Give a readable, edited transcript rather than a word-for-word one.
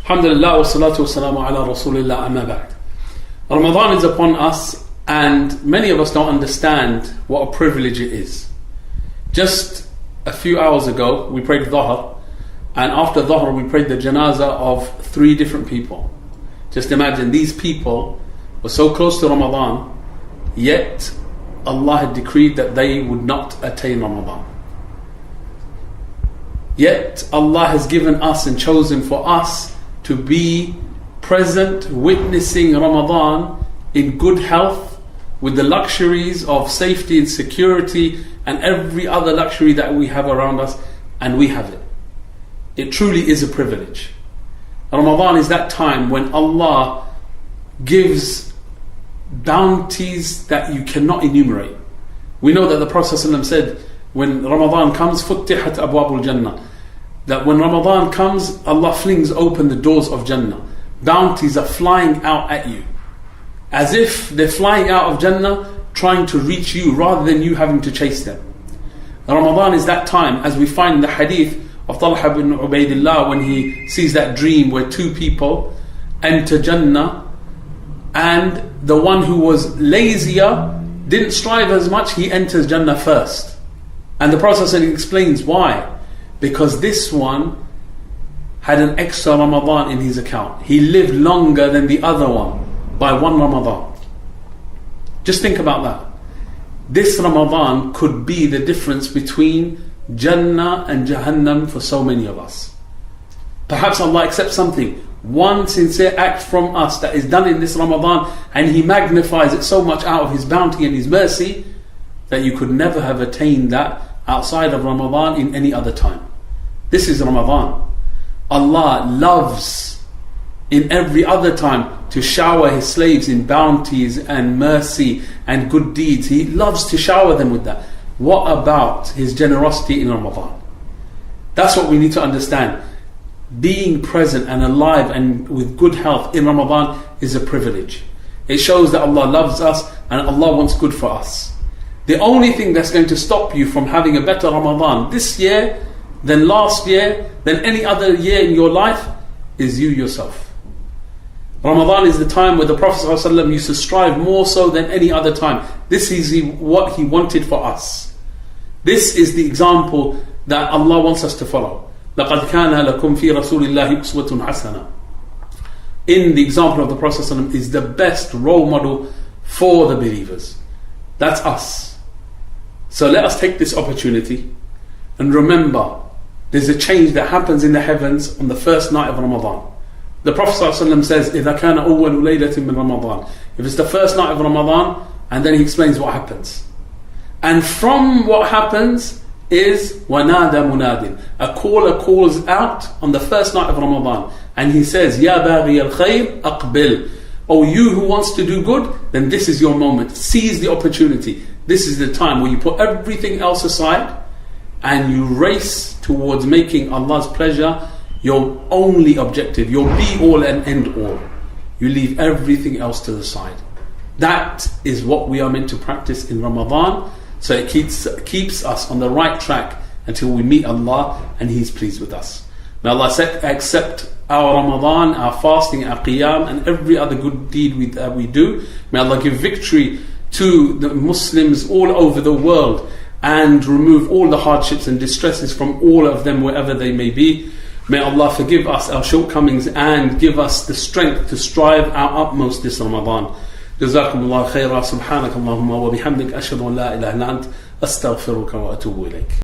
Alhamdulillah wa salatu wa salamu ala rasulillah amma ba'd. Ramadan is upon us, and many of us don't understand what a privilege it is. Just a few hours ago we prayed Dhuhr, and after Dhuhr we prayed the janazah of 3 different people. Just imagine, these people were so close to Ramadan, yet Allah had decreed that they would not attain Ramadan. Yet Allah has given us and chosen for us to be present, witnessing Ramadan in good health, with the luxuries of safety and security and every other luxury that we have around us, and we have it. It truly is a privilege. Ramadan is that time when Allah gives bounties that you cannot enumerate. We know that the Prophet ﷺ said, when Ramadan comes, فُتِحَتْ أَبْوَابُ الْجَنَّةِ, that when Ramadan comes, Allah flings open the doors of Jannah. Bounties are flying out at you, as if they're flying out of Jannah, trying to reach you rather than you having to chase them. Ramadan is that time, as we find in the hadith of Talha bin Ubaidillah, when he sees that dream where 2 people enter Jannah, and the one who was lazier, didn't strive as much, he enters Jannah first. And the Prophet explains why. Because this one had an extra Ramadan in his account. He lived longer than the other one by 1 Ramadan. Just think about that. This Ramadan could be the difference between Jannah and Jahannam for so many of us. Perhaps Allah accepts something, one sincere act from us that is done in this Ramadan, and He magnifies it so much out of His bounty and His mercy that you could never have attained that outside of Ramadan in any other time. This is Ramadan. Allah loves in every other time to shower His slaves in bounties and mercy and good deeds. He loves to shower them with that. What about His generosity in Ramadan? That's what we need to understand. Being present and alive and with good health in Ramadan is a privilege. It shows that Allah loves us and Allah wants good for us. The only thing that's going to stop you from having a better Ramadan this year than last year, than any other year in your life, is you yourself. Ramadan is the time where the Prophet ﷺ used to strive more so than any other time. This is what he wanted for us. This is the example that Allah wants us to follow. لَقَدْ كَانَ لَكُمْ فِي رَسُولِ اللَّهِ أُسْوَةٌ حَسَنَةٌ. In the example of the Prophet ﷺ is the best role model for the believers. That's us. So let us take this opportunity and remember, there's a change that happens in the heavens on the first night of Ramadan. The Prophet ﷺ says, إِذَا كَانَ أَوَّلُ لَيْلَةٍ مِّن رَمَضَانَ. If it's the first night of Ramadan, and then he explains what happens. And from what happens is وَنَادَ مُنَادٍ. A caller calls out on the first night of Ramadan, and he says, يَا بَاغِيَ الْخَيْرِ أَقْبِلْ. Oh, you who wants to do good, then this is your moment. Seize the opportunity. This is the time where you put everything else aside and you race towards making Allah's pleasure your only objective, your be-all and end-all. You leave everything else to the side. That is what we are meant to practice in Ramadan, so it keeps us on the right track until we meet Allah and He is pleased with us. May Allah accept our Ramadan, our fasting, our qiyam, and every other good deed that we do. May Allah give victory to the Muslims all over the world and remove all the hardships and distresses from all of them, wherever they may be. May Allah forgive us our shortcomings and give us the strength to strive our utmost this Ramadan. Jazakumullah khaira. Subhanakallahumma wa bihamdik. Ashhadu an la ilaha illa ant. Astaghfiruka wa atubu ilayk.